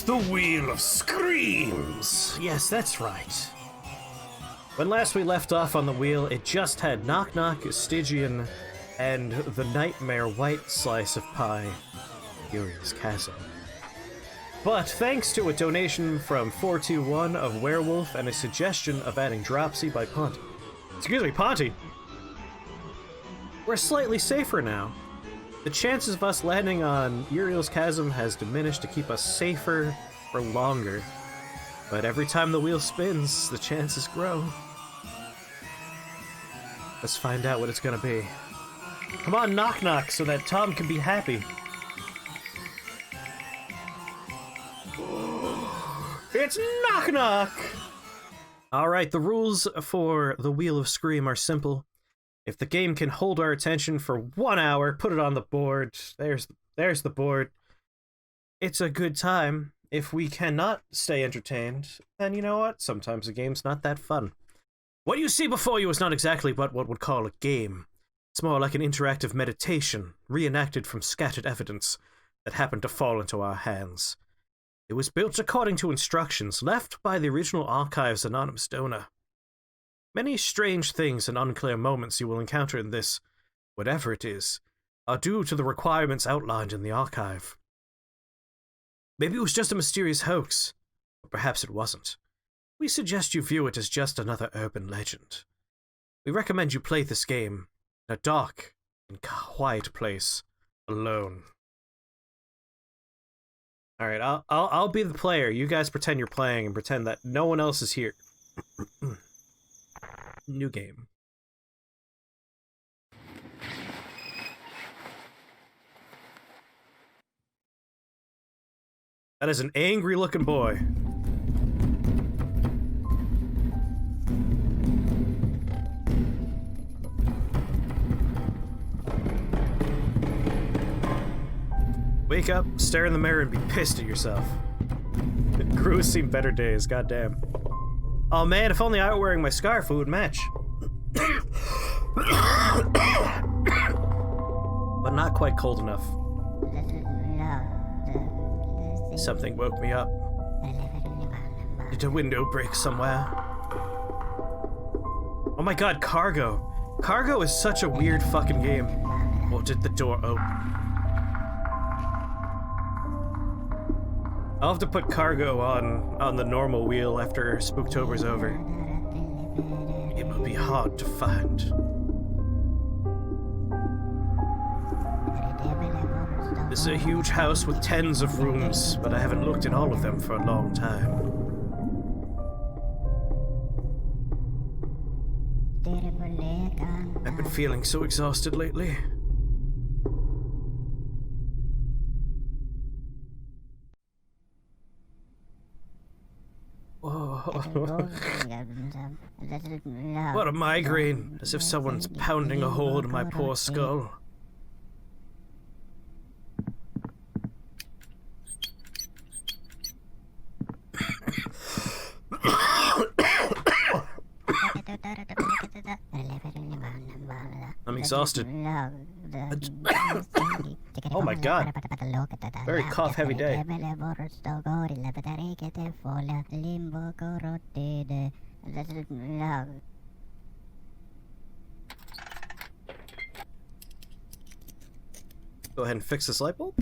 the Wheel of Screams! Yes, that's right. When last we left off on the wheel, it just had Knock Knock, Stygian, and the Nightmare White Slice of Pie, Furious Chasm. But thanks to a donation from 421 of Werewolf and a suggestion of adding Dropsy by Ponty. Excuse me, Ponty! We're slightly safer now. The chances of us landing on Uriel's Chasm has diminished to keep us safer for longer. But every time the wheel spins, the chances grow. Let's find out what it's gonna be. Come on, Knock Knock, so that Tom can be happy. It's Knock Knock! Alright, the rules for the Wheel of Scream are simple. If the game can hold our attention for 1 hour, put it on the board. There's the board. It's a good time. If we cannot stay entertained, then you know what? Sometimes the game's not that fun. What you see before you is not exactly what one would call a game. It's more like an interactive meditation, reenacted from scattered evidence that happened to fall into our hands. It was built according to instructions left by the original Archive's anonymous donor. Many strange things and unclear moments you will encounter in this, whatever it is, are due to the requirements outlined in the Archive. Maybe it was just a mysterious hoax, or perhaps it wasn't. We suggest you view it as just another urban legend. We recommend you play this game in a dark and quiet place, alone. Alright, I'll be the player. You guys pretend you're playing and pretend that no one else is here. New game. That is an angry looking boy. Wake up, stare in the mirror, and be pissed at yourself. Grew has seen better days, goddamn. Oh man, if only I were wearing my scarf, it would match. But not quite cold enough. Something woke me up. Did a window break somewhere? Oh my god, Cargo. Cargo is such a weird fucking game. Or did the door open? I'll have to put Cargo on the normal wheel after Spooktober's over. It will be hard to find. This is a huge house with tens of rooms, but I haven't looked in all of them for a long time. I've been feeling so exhausted lately. What a migraine, as if someone's pounding a hole in my poor skull. I'm exhausted. Oh my god. Very cough-heavy day. Go ahead and fix this light bulb.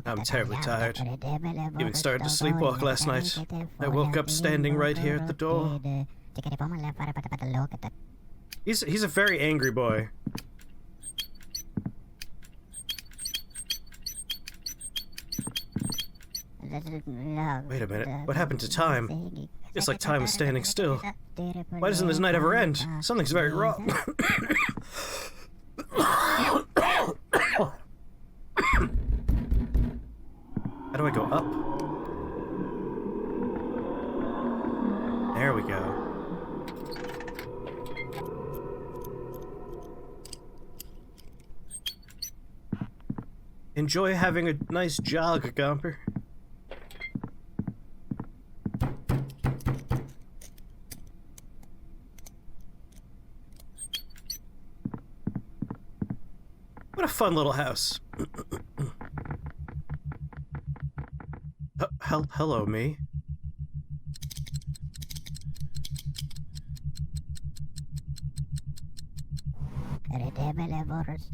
I'm terribly tired. Even started to sleepwalk last night. I woke up standing right here at the door. He's a very angry boy. Wait a minute, what happened to time? It's like time is standing still. Why doesn't this night ever end? Something's very wrong. How do I go up? There we go. Enjoy having a nice jog, Gomper. fun little house. Hello, me.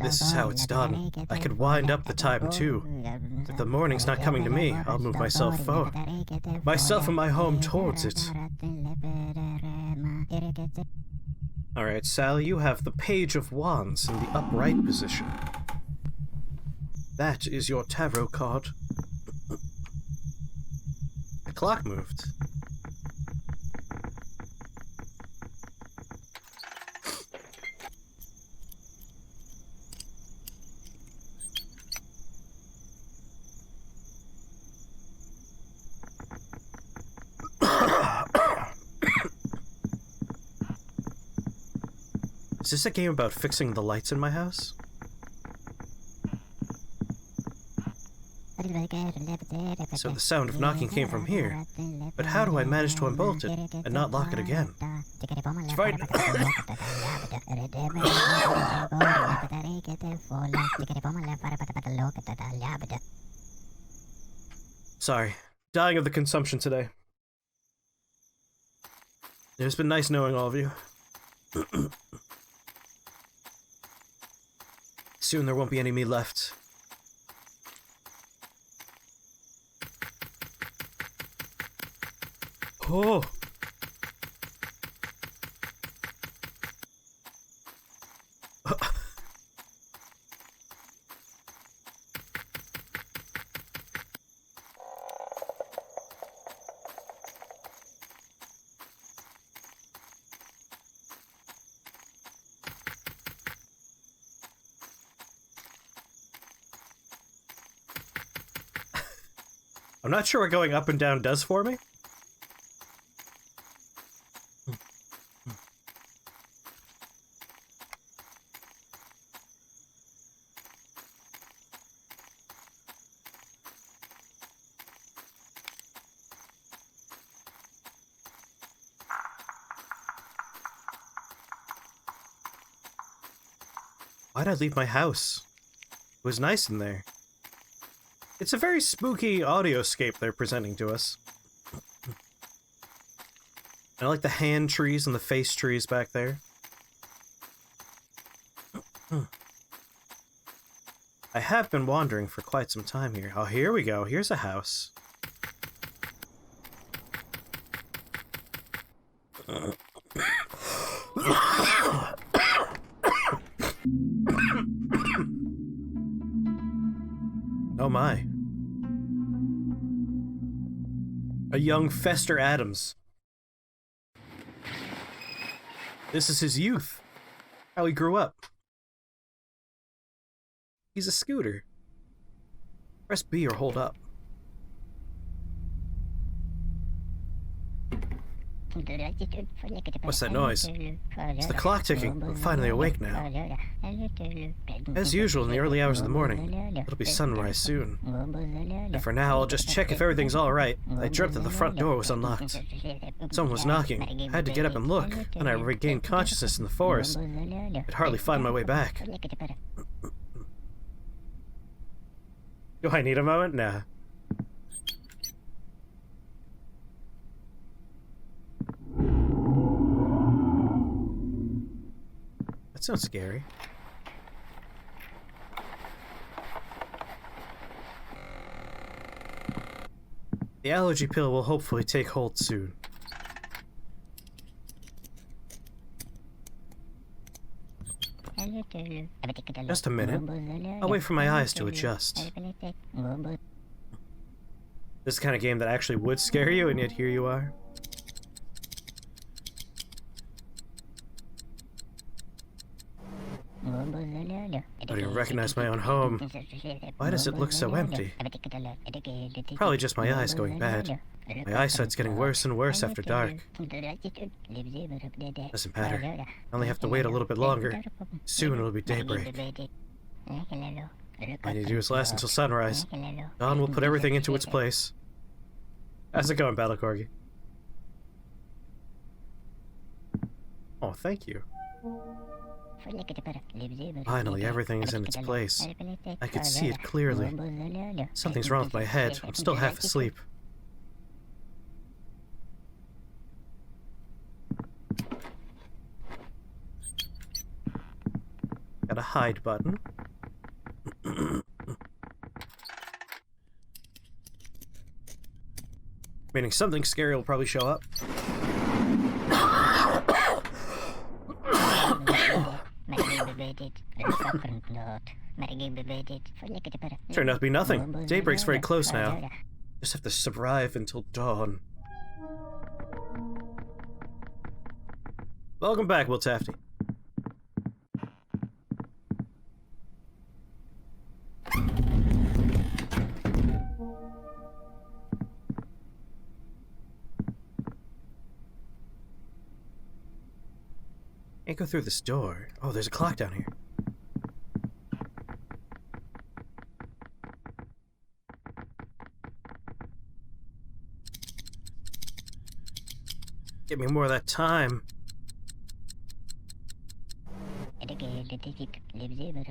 This is how it's done. I could wind up the time too. If the morning's not coming to me, I'll move myself and my home towards it. Alright, Sally, you have the Page of Wands in the upright position. That is your tarot card. The clock moved. Is this a game about fixing the lights in my house? So the sound of knocking came from here. But how do I manage to unbolt it and not lock it again? It's fine. Sorry. Dying of the consumption today. It's been nice knowing all of you. Soon there won't be any me left. Oh! I'm not sure what going up and down does for me. Why'd I leave my house? It was nice in there. It's a very spooky audioscape they're presenting to us. I like the hand trees and the face trees back there. I have been wandering for quite some time here. Oh, here we go. Here's a house. Oh my. A young Fester Adams. This is his youth. How he grew up. He's a scooter. Press B or hold up. What's that noise? It's the clock ticking. I'm finally awake now. As usual in the early hours of the morning. It'll be sunrise soon. And for now, I'll just check if everything's alright. I dreamt that the front door was unlocked. Someone was knocking. I had to get up and look. Then I regained consciousness in the forest. I could hardly find my way back. Do I need a moment? Nah. That sounds scary. The allergy pill will hopefully take hold soon. Just a minute. I'll wait for my eyes to adjust. This is the kind of game that actually would scare you, and yet here you are. I don't even recognize my own home. Why does it look so empty? Probably just my eyes going bad. My eyesight's getting worse and worse after dark. Doesn't matter. I only have to wait a little bit longer. Soon it'll be daybreak. I need to do is last until sunrise. Dawn will put everything into its place. How's it going, Battle Corgi? Oh, thank you. Finally, everything is in its place. I could see it clearly. Something's wrong with my head. I'm still half asleep. Got a hide button. Meaning something scary will probably show up. Turned out to be nothing. Daybreak's very close now. Just have to survive until dawn. Welcome back, Will Tafty. Can't go through this door. Oh, there's a clock down here. Give me more of that time.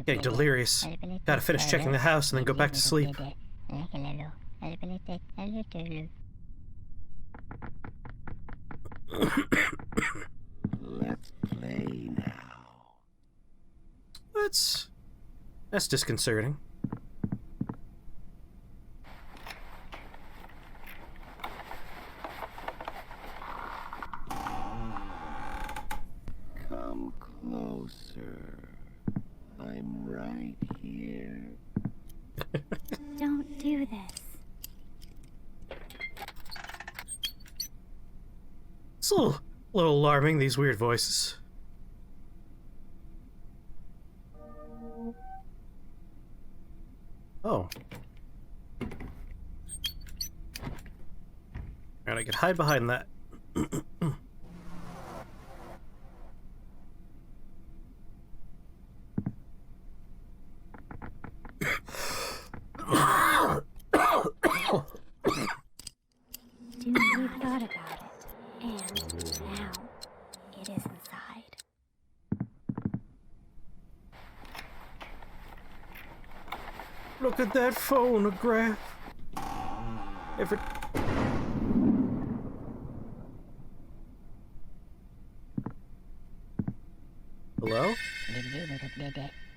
Getting delirious. Gotta finish checking the house and then go back to sleep. Let's play now. That's disconcerting. Come closer. I'm right here. Don't do this. It's a little alarming, these weird voices. Oh. Alright, I could hide behind that. We thought about it, and now it is inside. Look at that phonograph. Hello?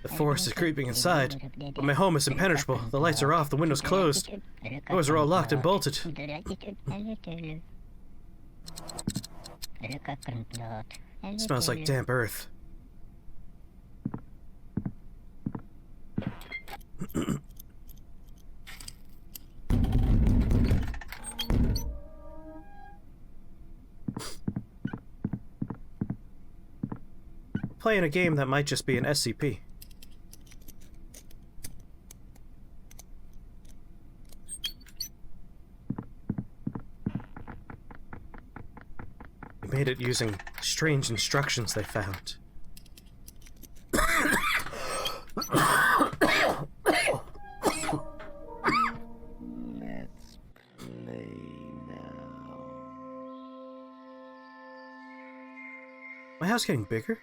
The forest is creeping inside, but my home is impenetrable. The lights are off, the windows closed. Doors are all locked and bolted. Smells like damp earth. Playing a game that might just be an SCP. They made it using strange instructions they found. Let's play now. My house getting bigger?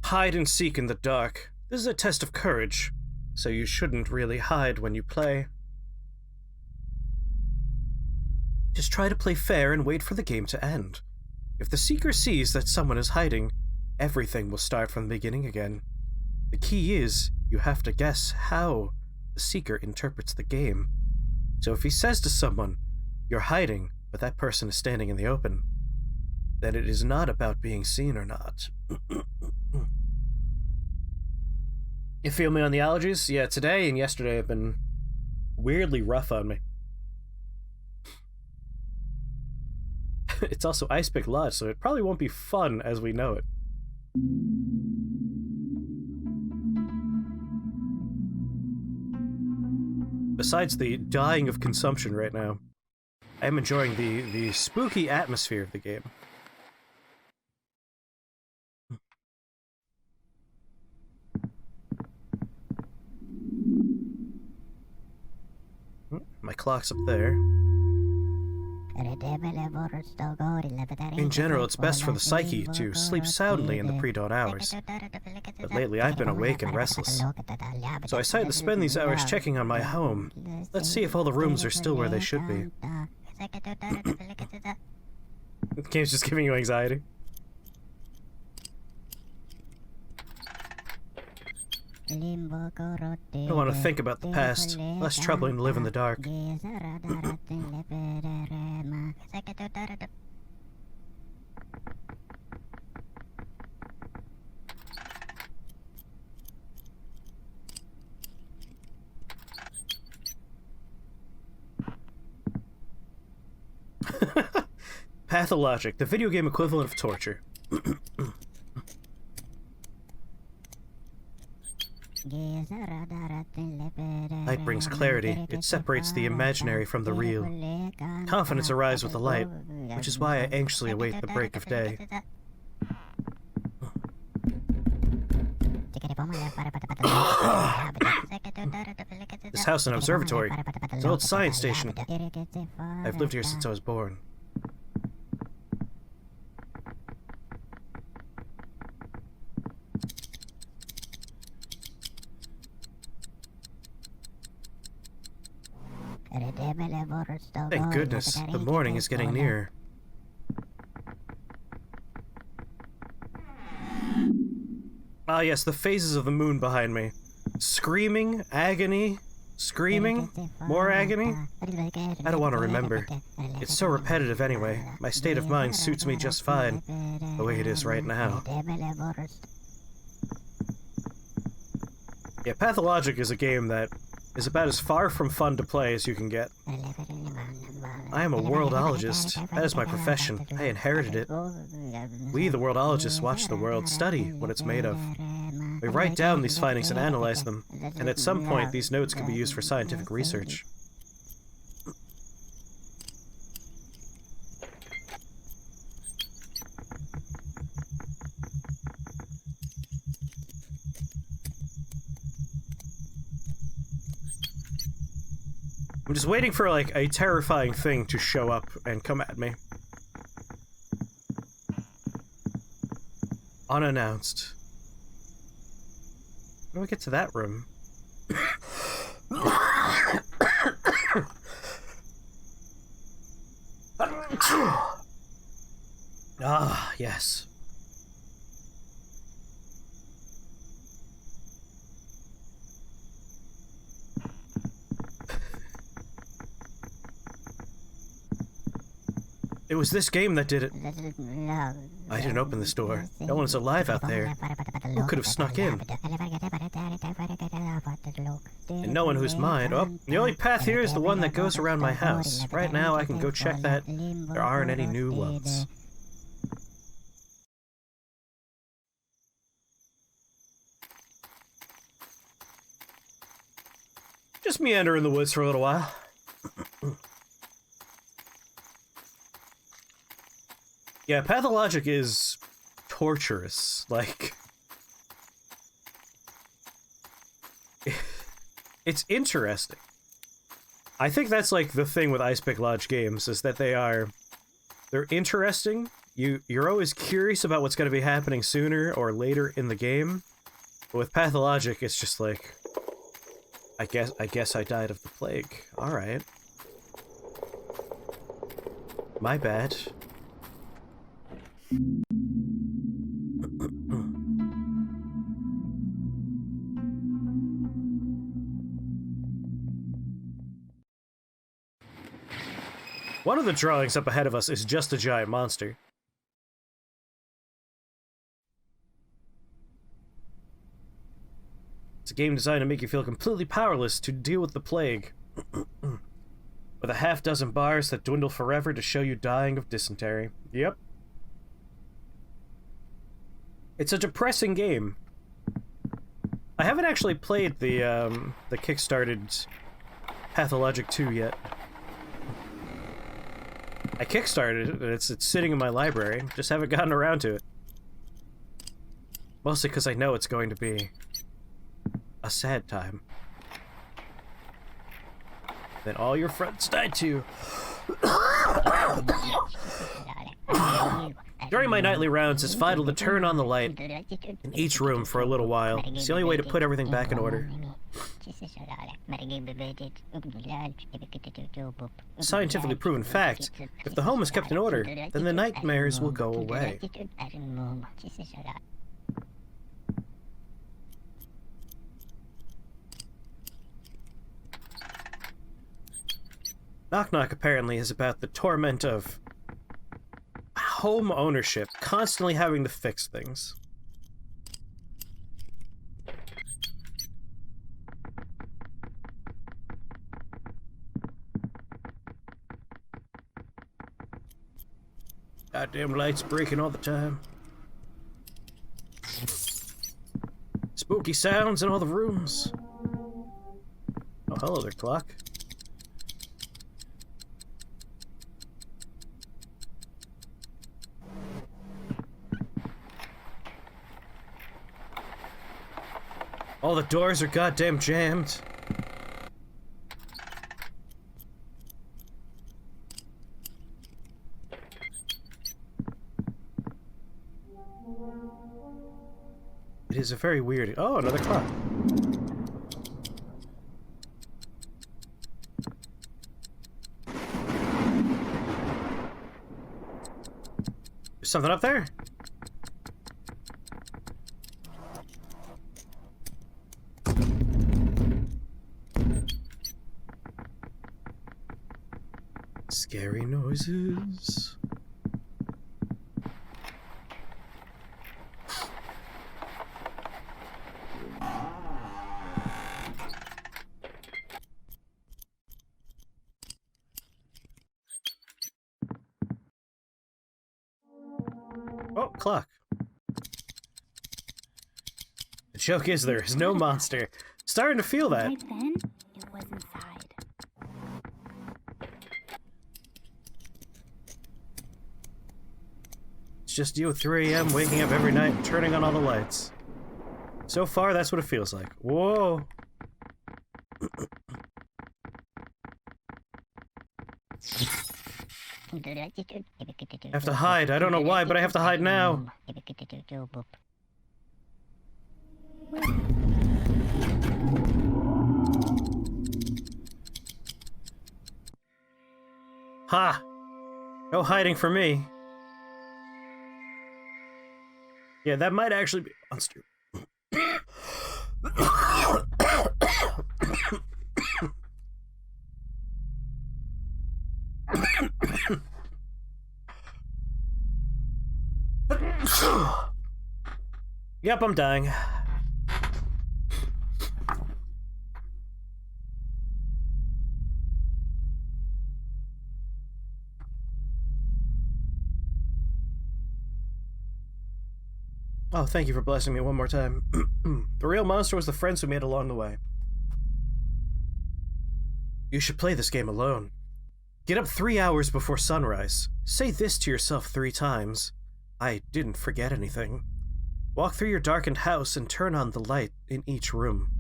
Hide and seek in the dark. This is a test of courage, so you shouldn't really hide when you play. Just try to play fair and wait for the game to end. If the seeker sees that someone is hiding, everything will start from the beginning again. The key is, you have to guess how the seeker interprets the game. So if he says to someone, "You're hiding," but that person is standing in the open, then it is not about being seen or not. You feel me on the allergies? Yeah, today and yesterday have been weirdly rough on me. It's also Ice Pick Lodge, so it probably won't be fun as we know it. Besides the dying of consumption right now, I am enjoying the spooky atmosphere of the game. My clock's up there. In general, it's best for the psyche to sleep soundly in the pre-dawn hours. But lately, I've been awake and restless. So I decided to spend these hours checking on my home. Let's see if all the rooms are still where they should be. The game's just giving you anxiety. I don't want to think about the past. Less troubling to live in the dark. Pathologic, the video game equivalent of torture. Light brings clarity. It separates the imaginary from the real. Confidence arrives with the light, which is why I anxiously await the break of day. This house is an observatory. It's an old science station. I've lived here since I was born. Thank goodness, the morning is getting near. Ah yes, the phases of the moon behind me. Screaming, agony, screaming, more agony? I don't want to remember. It's so repetitive anyway. My state of mind suits me just fine, the way it is right now. Yeah, Pathologic is a game that is about as far from fun to play as you can get. I am a worldologist. That is my profession. I inherited it. We, the worldologists, watch the world, study what it's made of. We write down these findings and analyze them, and at some point these notes can be used for scientific research. I'm just waiting for, like, a terrifying thing to show up and come at me. Unannounced. How do I get to that room? Ah, yes. It was this game that did it. I didn't open this door. No one's alive out there. Who could have snuck in? And no one who's mine. Oh, the only path here is the one that goes around my house. Right now, I can go check that there aren't any new ones. Just meander in the woods for a little while. Yeah, Pathologic is torturous. Like, it's interesting. I think that's like the thing with Ice Pick Lodge games, is that they're interesting. You're always curious about what's going to be happening sooner or later in the game. But with Pathologic, it's just like, I guess I died of the plague. All right. My bad. One of the drawings up ahead of us is just a giant monster. It's a game designed to make you feel completely powerless to deal with the plague. With a half-dozen bars that dwindle forever to show you dying of dysentery. Yep. It's a depressing game. I haven't actually played the kickstarted Pathologic 2 yet. I kickstarted it, and it's sitting in my library. Just haven't gotten around to it. Mostly because I know it's going to be a sad time. Then all your friends died too. During my nightly rounds, it's vital to turn on the light in each room for a little while. It's the only way to put everything back in order. Scientifically proven fact, if the home is kept in order, then the nightmares will go away. Knock Knock apparently is about the torment of home ownership, constantly having to fix things. Goddamn lights breaking all the time. Spooky sounds in all the rooms. Oh, hello there, clock. All the doors are goddamn jammed. It is a very weird... Oh, another clock. There's something up there? Scary noises. Oh, clock. The joke is there is no monster. Starting to feel that. Right then, it was inside. It's just you at 3 a.m. waking up every night and turning on all the lights. So far, that's what it feels like. Whoa. I have to hide. I don't know why, but I have to hide now. Ha! No hiding for me. Yeah, that might actually be a monster. Yep, I'm dying. Oh, thank you for blessing me one more time. The real monster was the friends we made along the way. You should play this game alone. Get up 3 hours before sunrise. Say this to yourself 3 times. I didn't forget anything. Walk through your darkened house and turn on the light in each room.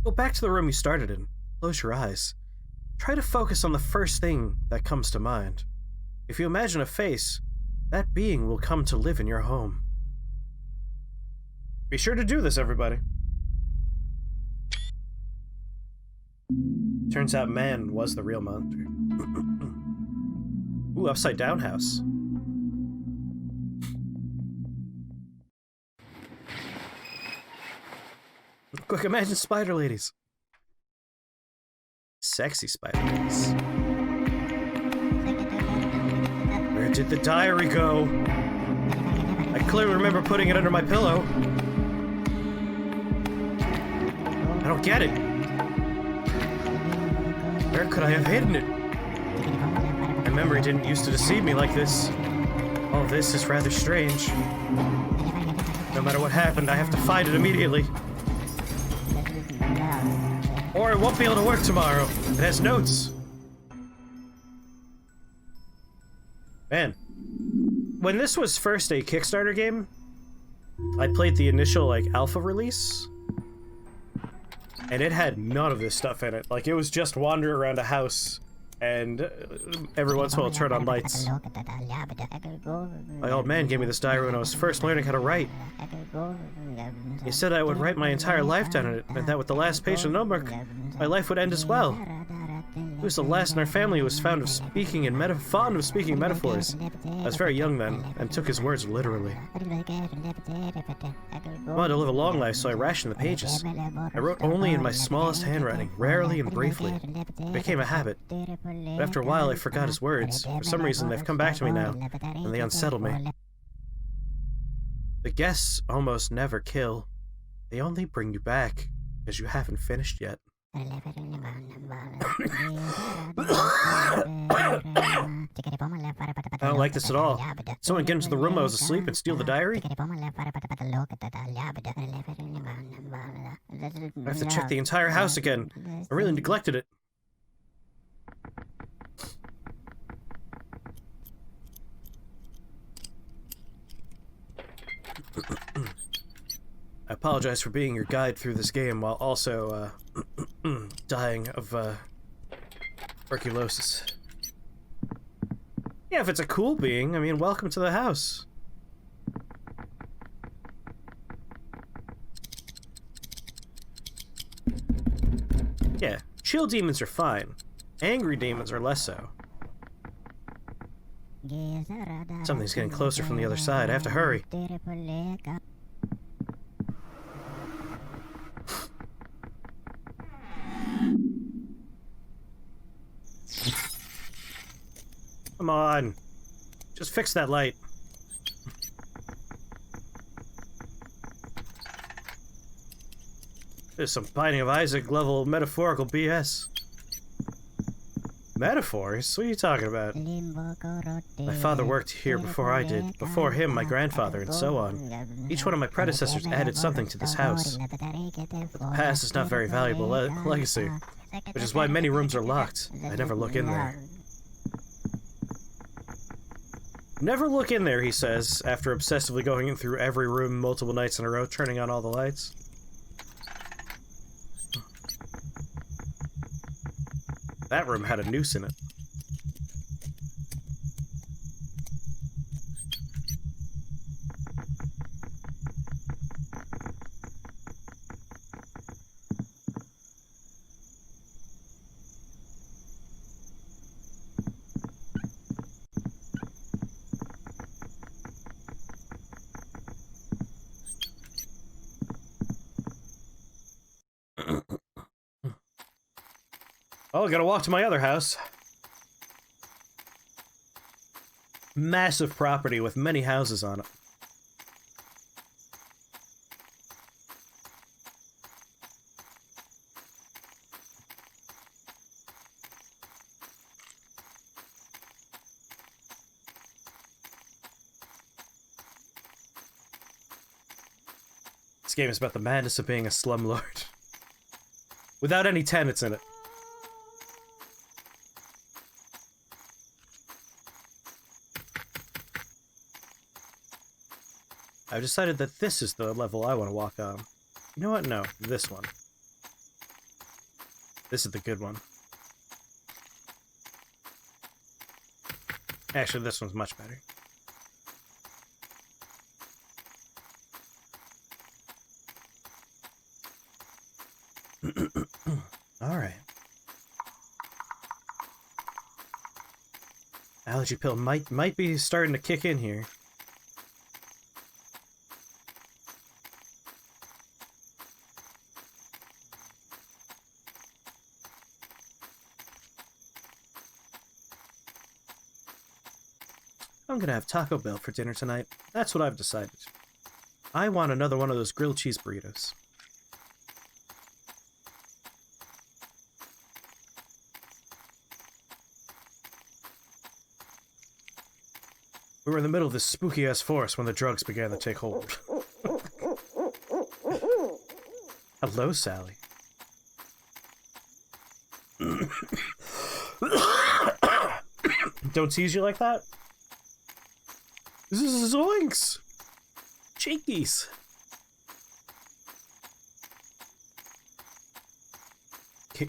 Go back to the room you started in. Close your eyes. Try to focus on the first thing that comes to mind. If you imagine a face, that being will come to live in your home. Be sure to do this, everybody. Turns out man was the real monster. Ooh, upside down house. Quick, imagine spider ladies. Sexy spider ladies. Where did the diary go? I clearly remember putting it under my pillow. I don't get it. Where could I have hidden it? My memory didn't used to deceive me like this. All this is rather strange. No matter what happened, I have to find it immediately. Or it won't be able to work tomorrow. It has notes. Man. When this was first a Kickstarter game, I played the initial, like, alpha release. And it had none of this stuff in it. Like, it was just wander around a house and every once in a while I'll turn on lights. My old man gave me this diary when I was first learning how to write. He said I would write my entire life down in it, and that with the last page of the notebook, my life would end as well. He was the last in our family who was fond of speaking metaphors. I was very young then, and took his words literally. I wanted to live a long life, so I rationed the pages. I wrote only in my smallest handwriting, rarely and briefly. It became a habit. But after a while, I forgot his words. For some reason, they've come back to me now, and they unsettle me. The guests almost never kill. They only bring you back, because you haven't finished yet. I don't like this at all. Someone get into the room I was asleep and steal the diary? I have to check the entire house again. I really neglected it. I apologize for being your guide through this game while also, dying of, tuberculosis. Yeah, if it's a cool being, I mean, welcome to the house. Yeah, chill demons are fine. Angry demons are less so. Something's getting closer from the other side. I have to hurry. Come on. Just fix that light. There's some Binding of Isaac level metaphorical BS. Metaphors? What are you talking about? My father worked here before I did. Before him, my grandfather, and so on. Each one of my predecessors added something to this house. But the past is not very valuable legacy, which is why many rooms are locked. I never look in there. Never look in there, he says, after obsessively going in through every room multiple nights in a row, turning on all the lights. That room had a noose in it. Oh, I gotta walk to my other house. Massive property with many houses on it. This game is about the madness of being a slumlord. Without any tenants in it. I've decided that this is the level I want to walk on. You know what? No, this one. This is the good one. Actually, this one's much better. Alright. Allergy pill might be starting to kick in here. I'm gonna have Taco Bell for dinner tonight. That's what I've decided. I want another one of those grilled cheese burritos. We were in the middle of this spooky-ass forest when the drugs began to take hold. Hello, Sally. Don't tease you like that? This is zoinks! Cheekies!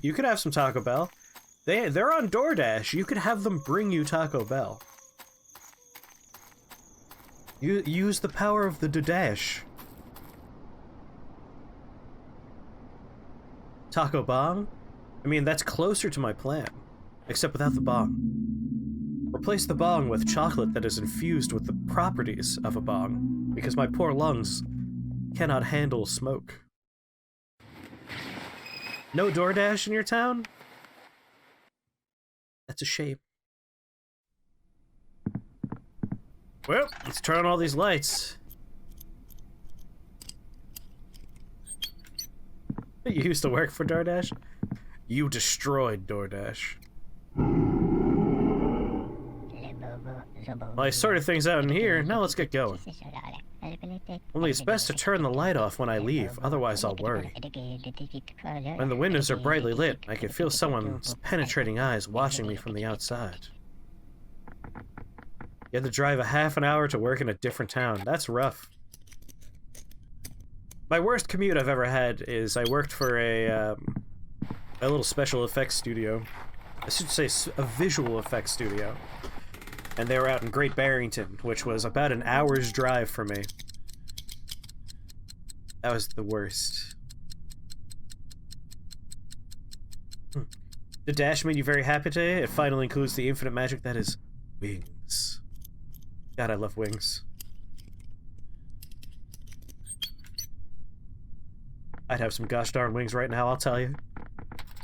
You could have some Taco Bell. They're on Doordash. You could have them bring you Taco Bell. You use the power of the Doordash. Taco Bong? I mean, that's closer to my plan. Except without the bong. Replace the bong with chocolate that is infused with the properties of a bong, because my poor lungs cannot handle smoke. No Doordash in your town? That's a shame. Well, let's turn on all these lights. You used to work for Doordash? You destroyed Doordash. Well, I sorted things out in here, now let's get going. Only it's best to turn the light off when I leave, otherwise I'll worry. When the windows are brightly lit, I can feel someone's penetrating eyes watching me from the outside. You had to drive a half an hour to work in a different town. That's rough. My worst commute I've ever had is I worked for a little special effects studio. I should say a visual effects studio. And they were out in Great Barrington, which was about an hour's drive for me. That was the worst. The dash made you very happy today. It finally includes the infinite magic that is wings. God, I love wings. I'd have some gosh darn wings right now, I'll tell you.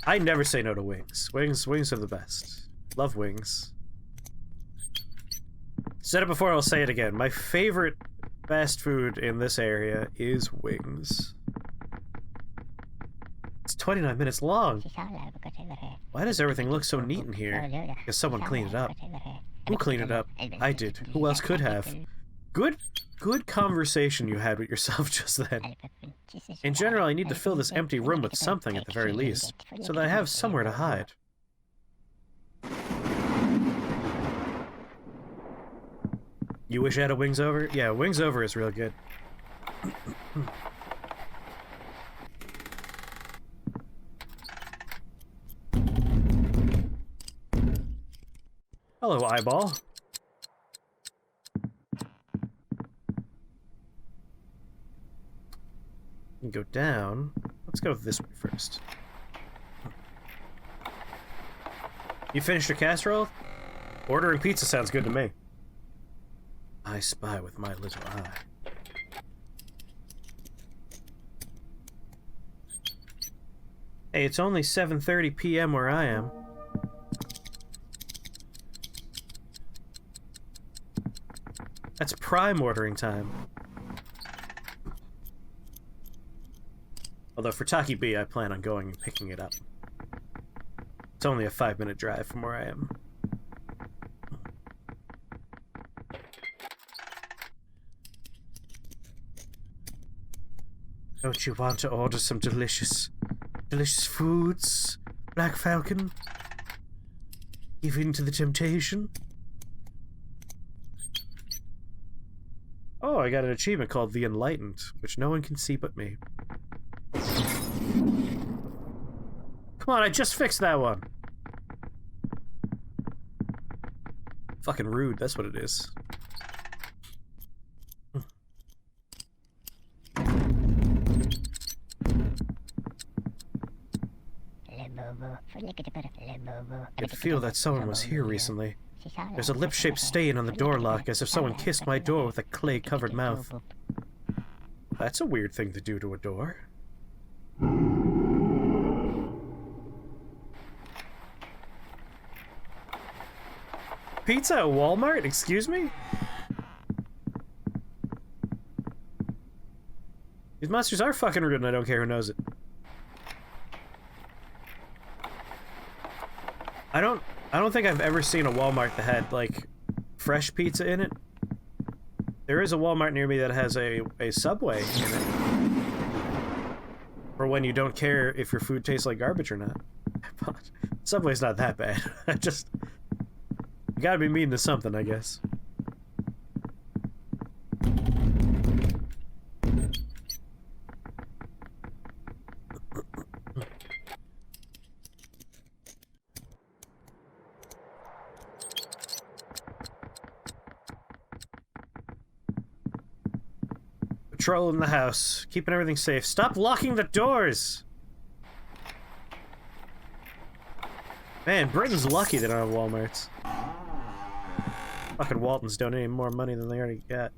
I never say no to wings. Wings are the best. Love wings. Said it before, I'll say it again. My favorite fast food in this area is wings. It's 29 minutes long. Why does everything look so neat in here? Because someone cleaned it up. Who cleaned it up? I did. Who else could have? Good conversation you had with yourself just then. In general, I need to fill this empty room with something at the very least, so that I have somewhere to hide. You wish I had a Wings Over? Yeah, Wings Over is real good. Hello, eyeball. You can go down. Let's go this way first. You finished your casserole? Ordering pizza sounds good to me. I spy with my little eye. Hey, it's only 7:30 p.m. where I am. That's prime ordering time. Although for Taki B, I plan on going and picking it up. It's only a 5-minute drive from where I am. Don't you want to order some delicious foods, Black Falcon? Give in to the temptation? Oh, I got an achievement called The Enlightened, which no one can see but me. Come on, I just fixed that one! Fucking rude, that's what it is. I could feel that someone was here recently. There's a lip-shaped stain on the door lock, as if someone kissed my door with a clay-covered mouth. That's a weird thing to do to a door. Pizza at Walmart? Excuse me? These monsters are fucking rude and I don't care who knows it. I don't think I've ever seen a Walmart that had, like, fresh pizza in it. There is a Walmart near me that has a Subway in it. For when you don't care if your food tastes like garbage or not. But Subway's not that bad. You gotta be mean to something, I guess. patrolling the house, keeping everything safe. Stop locking the doors! Man, Britain's lucky they don't have Walmarts. Fucking Walton's donating more money than they already got.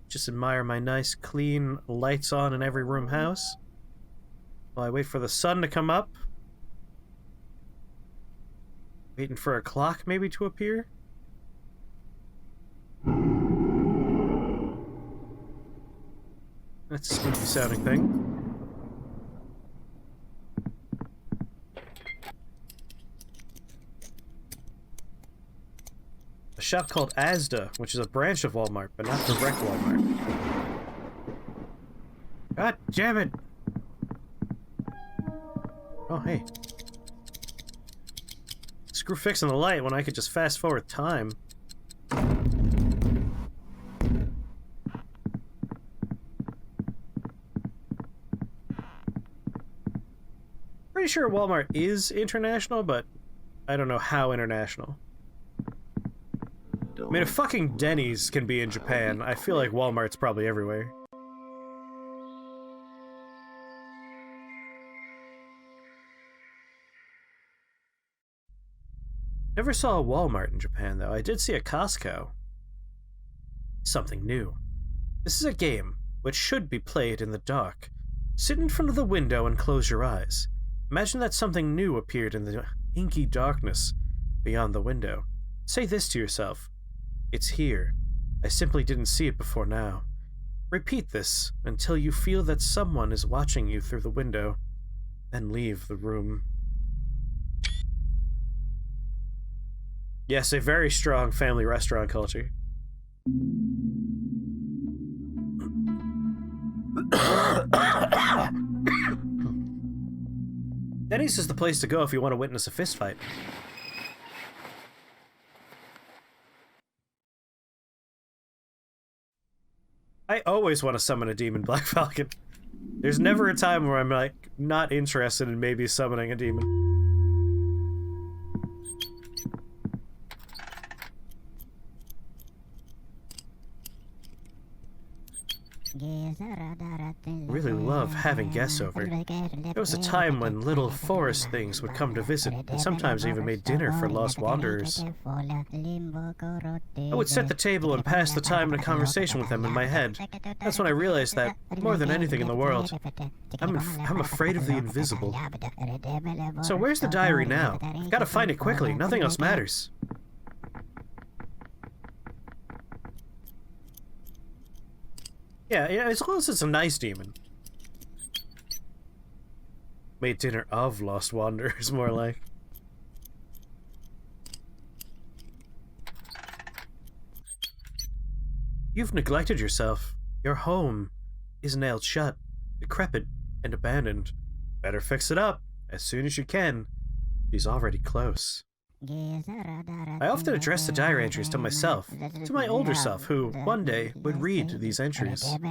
Just admire my nice, clean, lights on in every room house. While I wait for the sun to come up. Waiting for a clock maybe to appear. That's a spooky sounding thing. A shop called Asda, which is a branch of Walmart, but not direct Walmart. God damn it! Oh, hey. Screw fixing the light when I could just fast forward time. Pretty sure Walmart is international, but I don't know how international. I mean, if fucking Denny's can be in Japan, I feel like Walmart's probably everywhere. Never saw a Walmart in Japan, though. I did see a Costco. Something new. This is a game which should be played in the dark. Sit in front of the window and close your eyes. Imagine that something new appeared in the inky darkness beyond the window. Say this to yourself. It's here. I simply didn't see it before now. Repeat this until you feel that someone is watching you through the window. Then leave the room. Yes, a very strong family restaurant culture. Denny's is the place to go if you want to witness a fistfight. I always want to summon a demon, Black Falcon. There's never a time where I'm, like, not interested in maybe summoning a demon. I really love having guests over. There was a time when little forest things would come to visit, and sometimes even made dinner for lost wanderers. I would set the table and pass the time in a conversation with them in my head. That's when I realized that, more than anything in the world, I'm afraid of the invisible. So where's the diary now? I've got to find it quickly, nothing else matters. Yeah, as long as it's a nice demon. Made dinner of lost wanderers, more like. You've neglected yourself. Your home is nailed shut, decrepit, and abandoned. Better fix it up as soon as you can. She's already close. I often address the diary entries to myself, to my older self, who, one day, would read these entries. It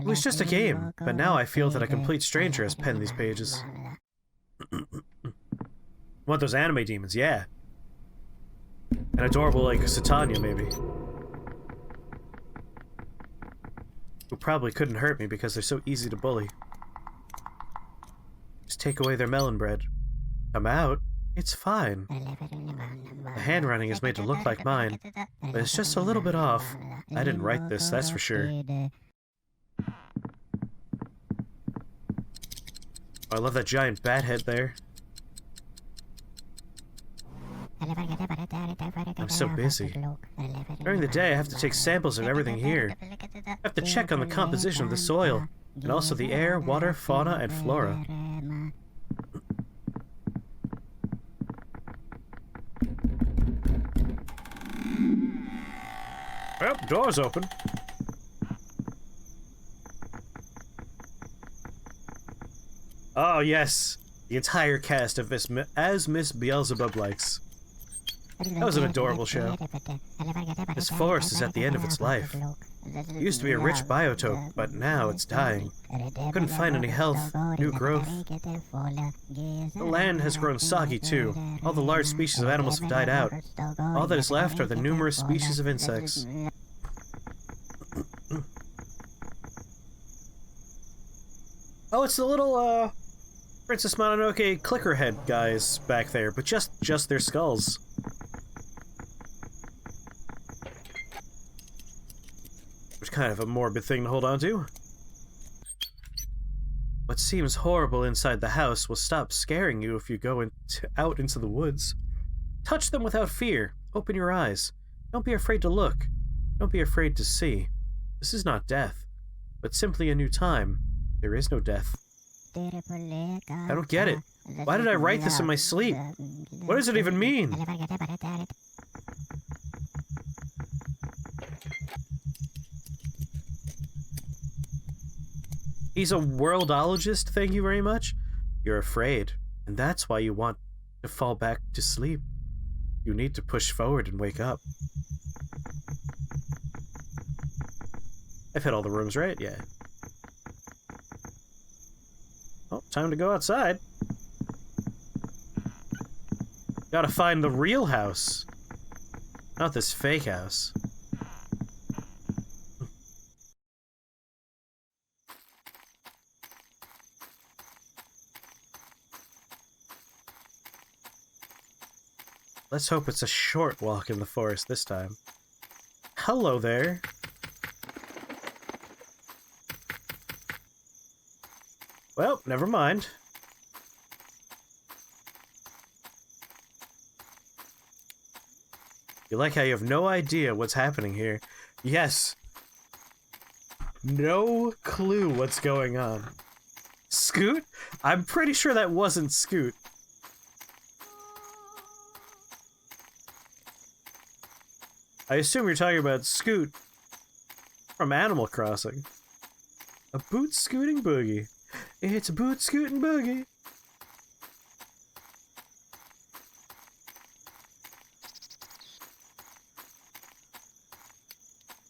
was just a game, but now I feel that a complete stranger has penned these pages. Want those anime demons, yeah. An adorable, like, Satania, maybe. Who probably couldn't hurt me because they're so easy to bully. Just take away their melon bread. Come out. It's fine. The handwriting is made to look like mine, but it's just a little bit off. I didn't write this, that's for sure. Oh, I love that giant bat head there. I'm so busy. During the day, I have to take samples of everything here. I have to check on the composition of the soil, and also the air, water, fauna, and flora. Well, door's open. Oh, yes. The entire cast of As Miss Beelzebub Likes. That was an adorable show. This forest is at the end of its life. It used to be a rich biotope, but now it's dying. Couldn't find any health, new growth. The land has grown soggy too. All the large species of animals have died out. All that is left are the numerous species of insects. Oh, it's the little, Princess Mononoke clicker head guys back there, but just their skulls. Which kind of a morbid thing to hold on to. What seems horrible inside the house will stop scaring you if you go out into the woods. Touch them without fear. Open your eyes. Don't be afraid to look. Don't be afraid to see. This is not death, but simply a new time. There is no death. I don't get it. Why did I write this in my sleep? What does it even mean? He's a worldologist, thank you very much. You're afraid, and that's why you want to fall back to sleep. You need to push forward and wake up. I've hit all the rooms, right? Yeah. Oh, time to go outside. Gotta find the real house. Not this fake house. Let's hope it's a short walk in the forest this time. Hello there. Well, never mind. You like how you have no idea what's happening here? Yes. No clue what's going on. Scoot? I'm pretty sure that wasn't Scoot. I assume you're talking about Scoot from Animal Crossing. A boot scooting boogie. It's a boot scooting boogie.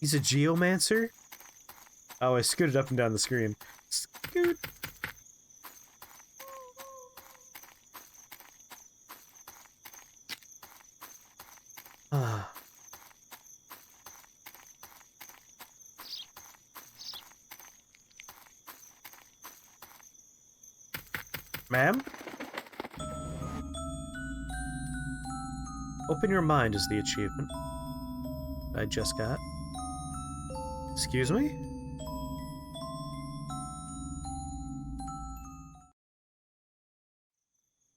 He's a geomancer? Oh, I scooted up and down the screen. Scoot. Ah. Ma'am? Open your mind is the achievement I just got. Excuse me?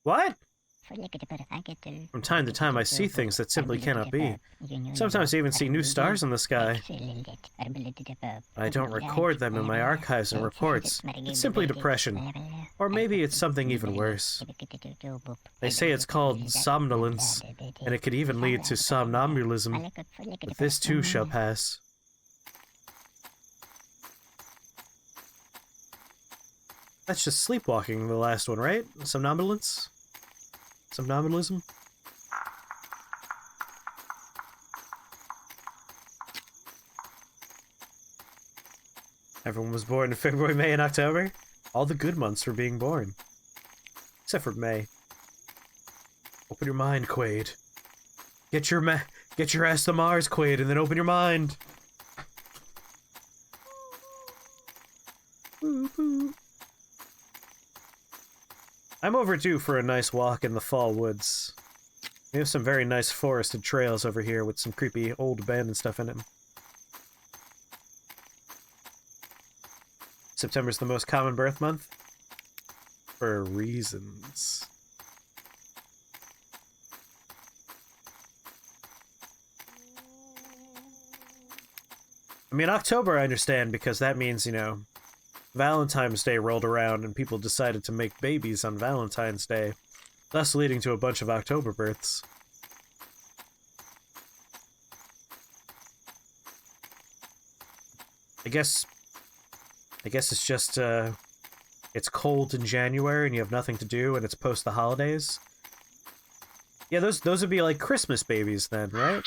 What? From time to time I see things that simply cannot be. Sometimes I even see new stars in the sky. I don't record them in my archives and reports. It's simply depression. Or maybe it's something even worse. They say it's called somnolence, and it could even lead to somnambulism. But this too shall pass. That's just sleepwalking, the last one, right? Somnambulance? Somnambulism? Everyone was born in February, May, and October? All the good months for being born. Except for May. Open your mind, Quaid. Get your ass to Mars, Quaid, and then open your mind. I'm overdue for a nice walk in the fall woods. We have some very nice forested trails over here with some creepy old abandoned stuff in it. September's the most common birth month? For reasons. I mean, October I understand because that means, you know, Valentine's Day rolled around and people decided to make babies on Valentine's Day, thus leading to a bunch of October births. I guess it's just, it's cold in January and you have nothing to do and it's post the holidays. Yeah, those would be like Christmas babies then, right?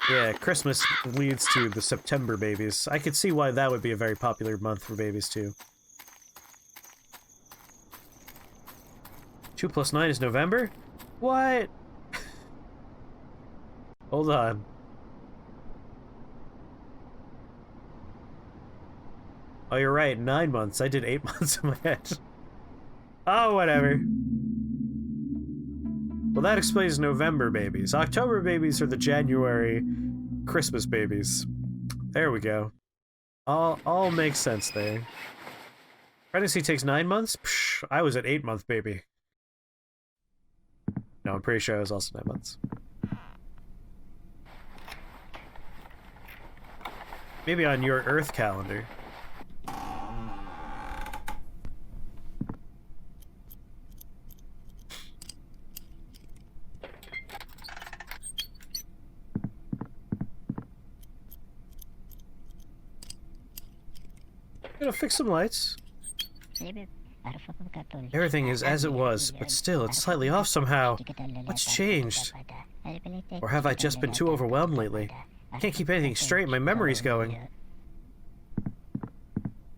Yeah, Christmas leads to the September babies. I could see why that would be a very popular month for babies too. 2 + 9 is November? What? Hold on. Oh, you're right, 9 months. I did 8 months in my head. Oh, whatever. Well, that explains November babies. October babies are the January Christmas babies. There we go. All makes sense there. Pregnancy takes 9 months? Psh, I was at 8-month baby. No, I'm pretty sure I was also 9 months. Maybe on your Earth calendar. Gonna fix some lights. Everything is as it was, but still, it's slightly off somehow. What's changed? Or have I just been too overwhelmed lately? I can't keep anything straight, my memory's going.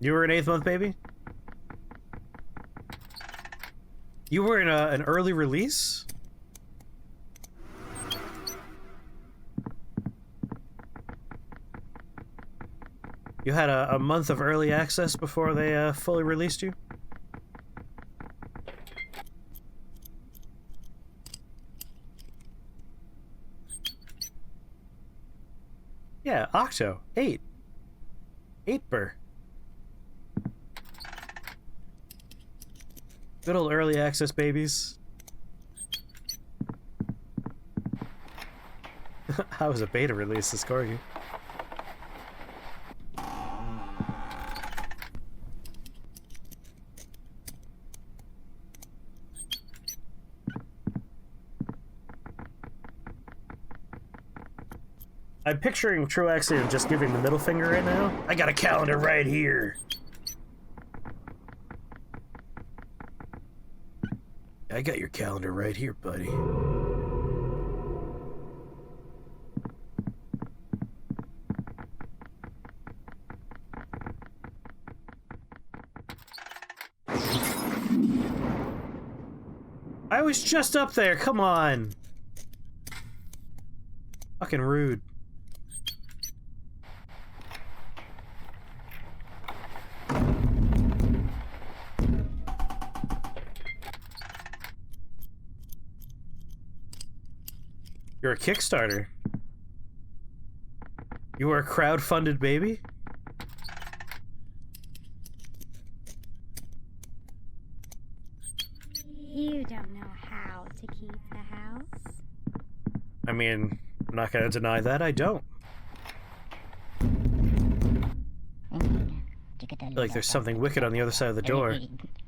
You were an 8th month baby? You were in an early release? You had a month of early access before they fully released you? Yeah, Octo. 8. 8-ber. Good old early access babies. How was a beta release this corgi? I'm picturing Truax and just giving the middle finger right now. I got a calendar right here. I got your calendar right here, buddy. I was just up there, come on. Fucking rude. You're a Kickstarter. You are a crowd-funded baby? You don't know how to keep the house. I mean, I'm not gonna deny that, I don't. I feel like there's something wicked on the other side of the door.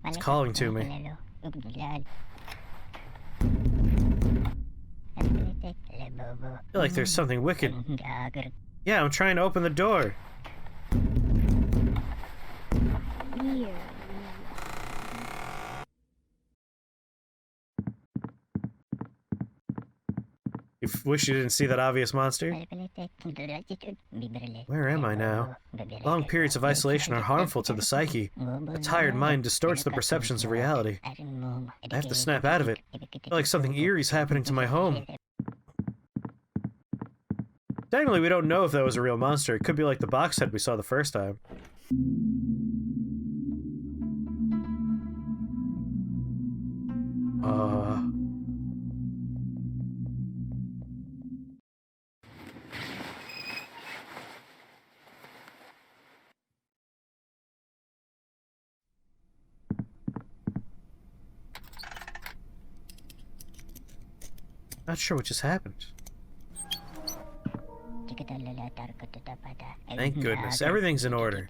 It's calling to me. I feel like there's something wicked. Yeah, I'm trying to open the door. Here. You wish you didn't see that obvious monster? Where am I now? Long periods of isolation are harmful to the psyche. A tired mind distorts the perceptions of reality. I have to snap out of it. I feel like something eerie's happening to my home. Technically, we don't know if that was a real monster. It could be like the box head we saw the first time. Not sure what just happened. Thank goodness, everything's in order.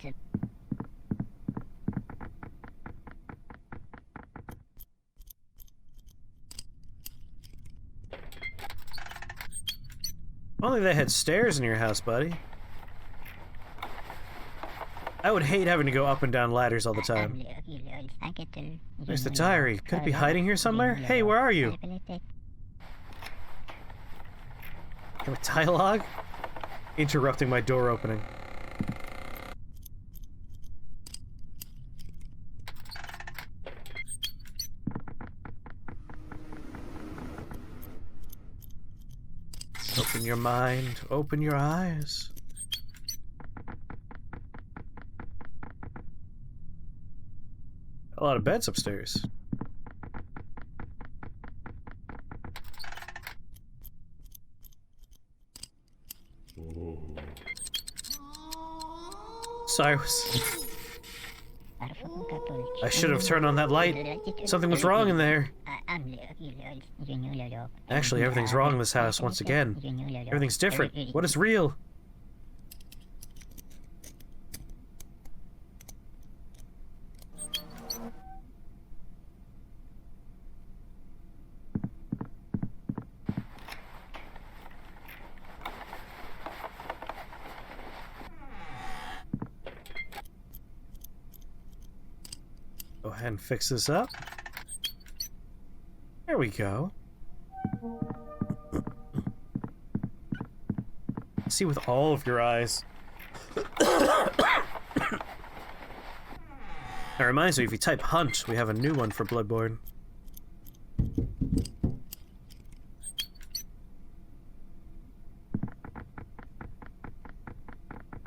Only they had stairs in your house, buddy. I would hate having to go up and down ladders all the time. There's the diary. Could it be hiding here somewhere? Hey, where are you? Dialogue? Interrupting my door opening. Open your mind, open your eyes. A lot of beds upstairs. Cyrus. I should have turned on that light. Something was wrong in there. Actually, everything's wrong in this house once again. Everything's different. What is real? Go ahead and fix this up. There we go. See with all of your eyes. That reminds me, if you type hunt, we have a new one for Bloodborne.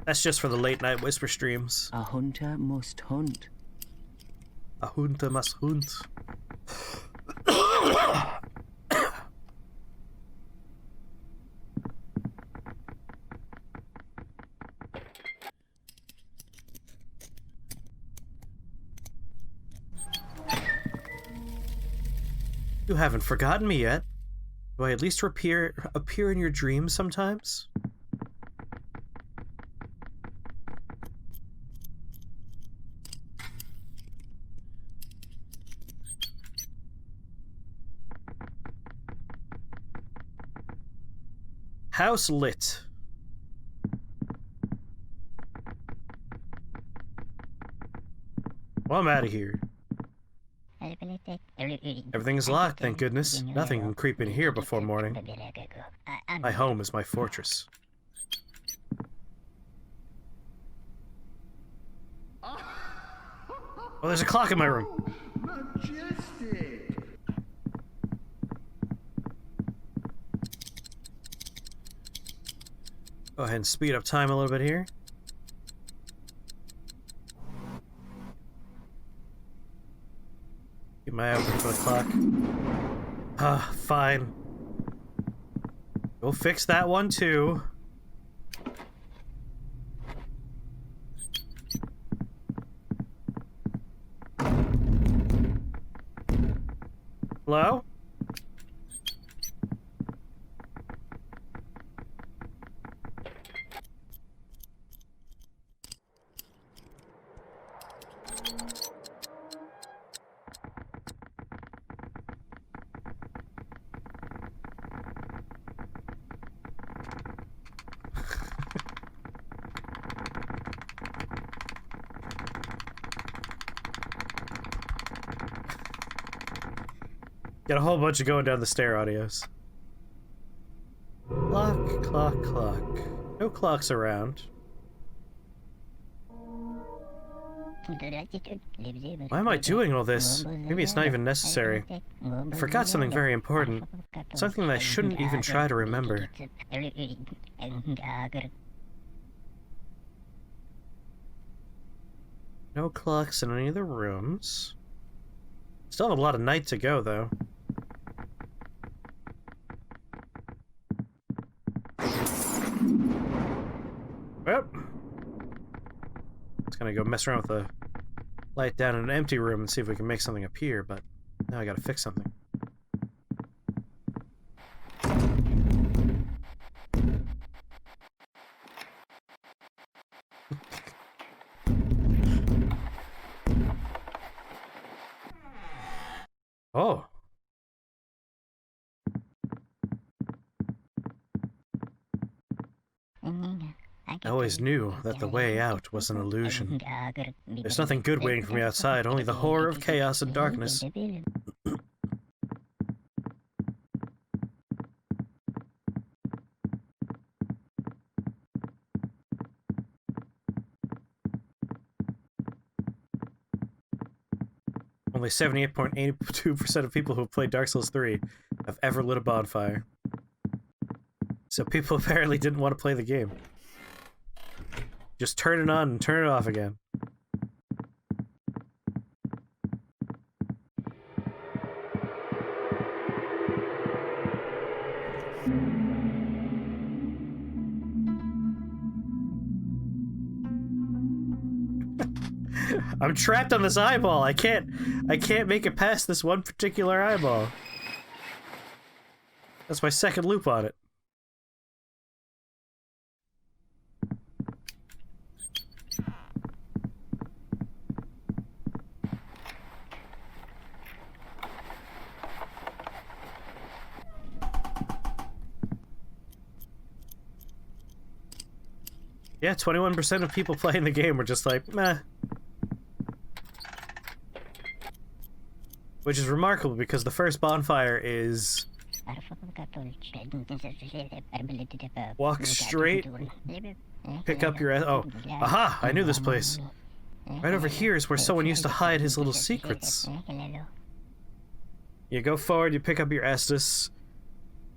That's just for the late night whisper streams. A hunter must hunt. A hunter must hunt. You haven't forgotten me yet. Do I at least appear in your dreams sometimes? House lit. Well, I'm out of here. Everything's locked, thank goodness. Nothing can creep in here before morning. My home is my fortress. Oh, there's a clock in my room. Majestic. Go ahead and speed up time a little bit here. Keep my eye open for the clock. Ah, fine. Go fix that one too. Hello? Got a whole bunch of going down the stair audios. Clock, clock, clock. No clocks around. Why am I doing all this? Maybe it's not even necessary. I forgot something very important. Something that I shouldn't even try to remember. No clocks in any of the rooms. Still have a lot of night to go, though. Well, just gonna go mess around with the light down in an empty room and see if we can make something appear, but now I gotta fix something. Oh. I always knew that the way out was an illusion. There's nothing good waiting for me outside, only the horror of chaos and darkness. Only 78.82% of people who have played Dark Souls 3 have ever lit a bonfire. So people apparently didn't want to play the game. Just turn it on and turn it off again. I'm trapped on this eyeball. I can't make it past this one particular eyeball. That's my second loop on it. Yeah, 21% of people playing the game were just like, meh. Which is remarkable because the first bonfire is walk straight, pick up your... Oh, aha! I knew this place. Right over here is where someone used to hide his little secrets. You go forward, you pick up your Estus,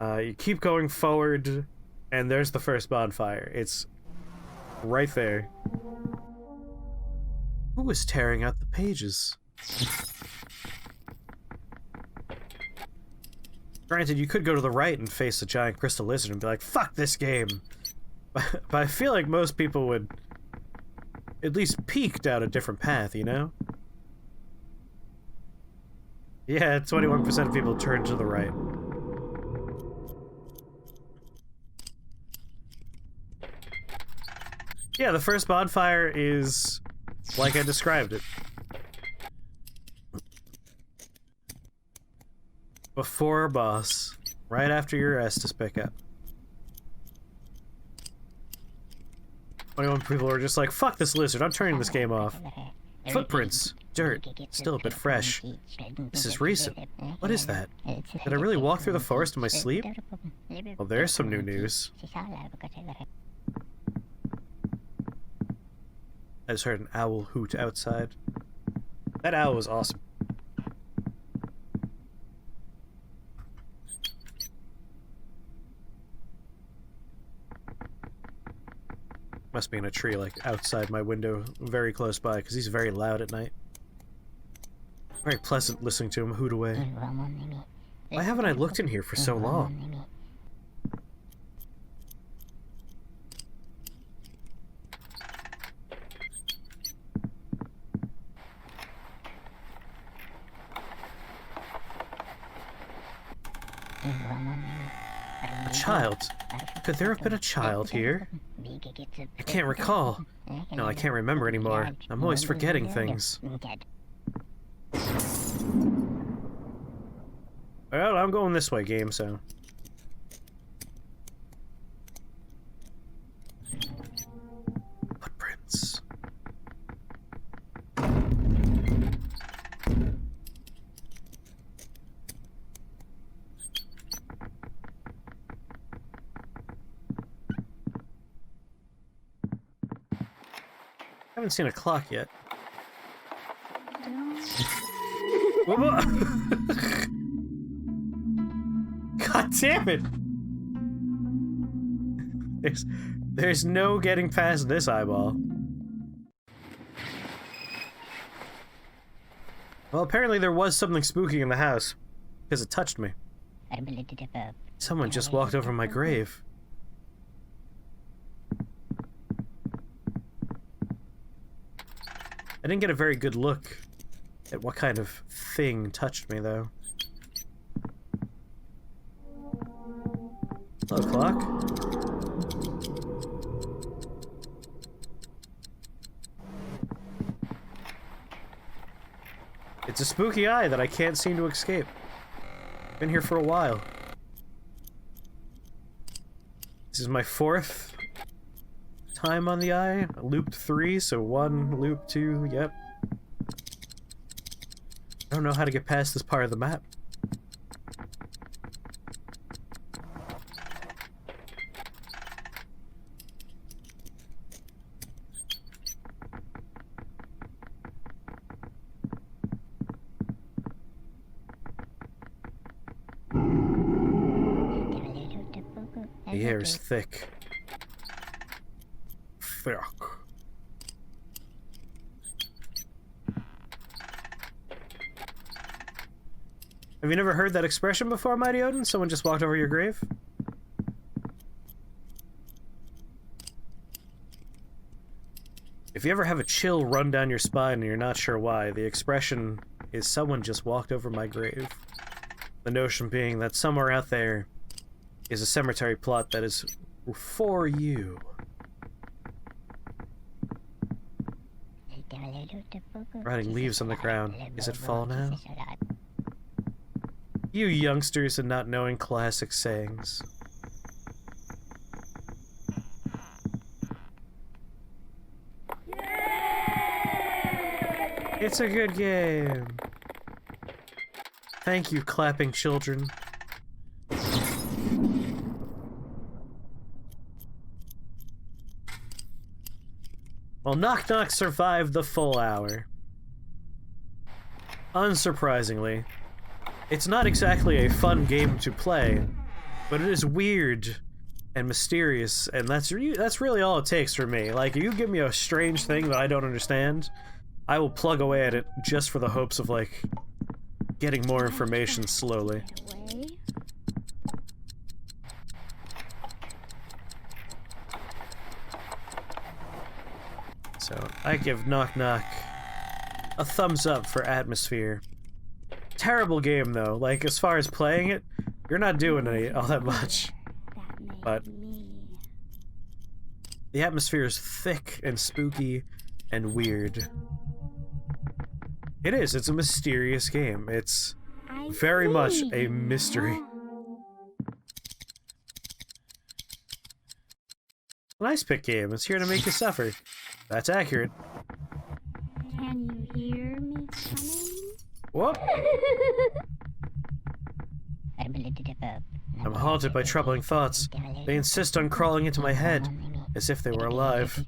you keep going forward, and there's the first bonfire. It's right there. Who was tearing out the pages? Granted, you could go to the right and face a giant crystal lizard and be like, fuck this game! But I feel like most people would at least peek down a different path, you know? Yeah, 21% of people turn to the right. Yeah, the first bonfire is like I described it. Before boss, right after your Estus pickup. 21 people are just like, fuck this lizard, I'm turning this game off. Footprints, dirt, still a bit fresh. This is recent. What is that? Did I really walk through the forest in my sleep? Well, there's some new news. I just heard an owl hoot outside. That owl was awesome. Must be in a tree, like, outside my window, very close by, because he's very loud at night. Very pleasant listening to him hoot away. Why haven't I looked in here for so long? A child? Could there have been a child here? I can't recall. No, I can't remember anymore. I'm always forgetting things. Well, I'm going this way, game, so... Footprints. I haven't seen a clock yet. God damn it! There's no getting past this eyeball. Well, apparently there was something spooky in the house, because it touched me. Someone just walked over my grave. I didn't get a very good look at what kind of thing touched me, though. Hello, clock. It's a spooky eye that I can't seem to escape. Been here for a while. This is my fourth time on the eye. I looped 3, so 1, loop 2, yep. I don't know how to get past this part of the map. The air is thick. Thick. Have you never heard that expression before, Mighty Odin? Someone just walked over your grave? If you ever have a chill run down your spine and you're not sure why, the expression is someone just walked over my grave. The notion being that somewhere out there is a cemetery plot that is for you. Rotting leaves on the ground. Is it fall now? You youngsters and not knowing classic sayings. It's a good game. Thank you, clapping children. Well, Knock Knock survived the full hour. Unsurprisingly. It's not exactly a fun game to play, but it is weird and mysterious, and that's really all it takes for me. Like, if you give me a strange thing that I don't understand, I will plug away at it just for the hopes of, like, getting more information slowly. So, I give Knock Knock a thumbs up for atmosphere. Terrible game, though. Like, as far as playing it, you're not doing all that much. But the atmosphere is thick and spooky and weird. It is. It's a mysterious game. It's very much a mystery. Nice pick game. It's here to make you suffer. That's accurate. Can you hear me coming? Whoop! I'm haunted by troubling thoughts. They insist on crawling into my head, as if they were alive.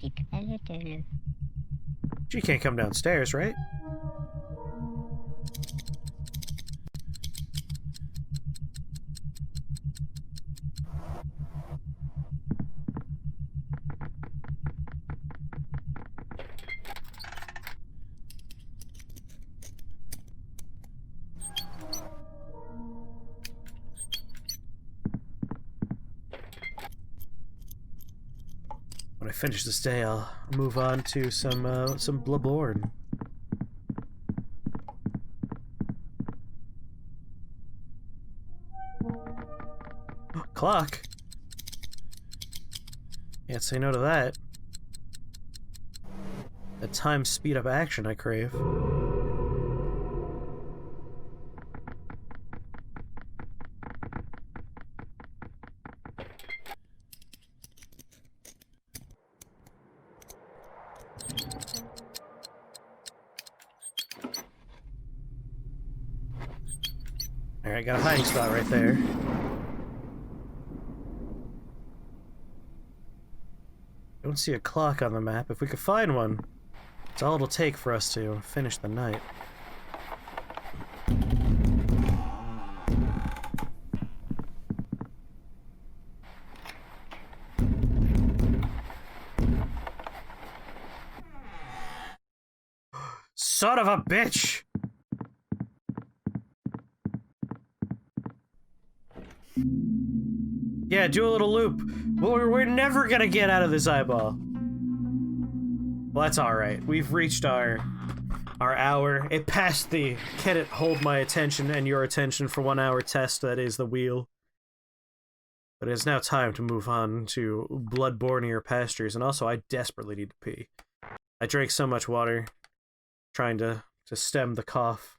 She can't come downstairs, right? When I finish this day, I'll move on to some Bloodborne. Oh, clock. Can't say no to that. The time speed up action I crave. Alright, got a hiding spot right there. Don't see a clock on the map. If we could find one, it's all it'll take for us to finish the night. Son of a bitch! Yeah, do a little loop. Well, we're never gonna get out of this eyeball. Well, that's alright. We've reached our hour. It passed the can it hold my attention and your attention for 1 hour test that is the wheel. But it is now time to move on to bloodbornier pastures, and also I desperately need to pee. I drank so much water, trying to stem the cough.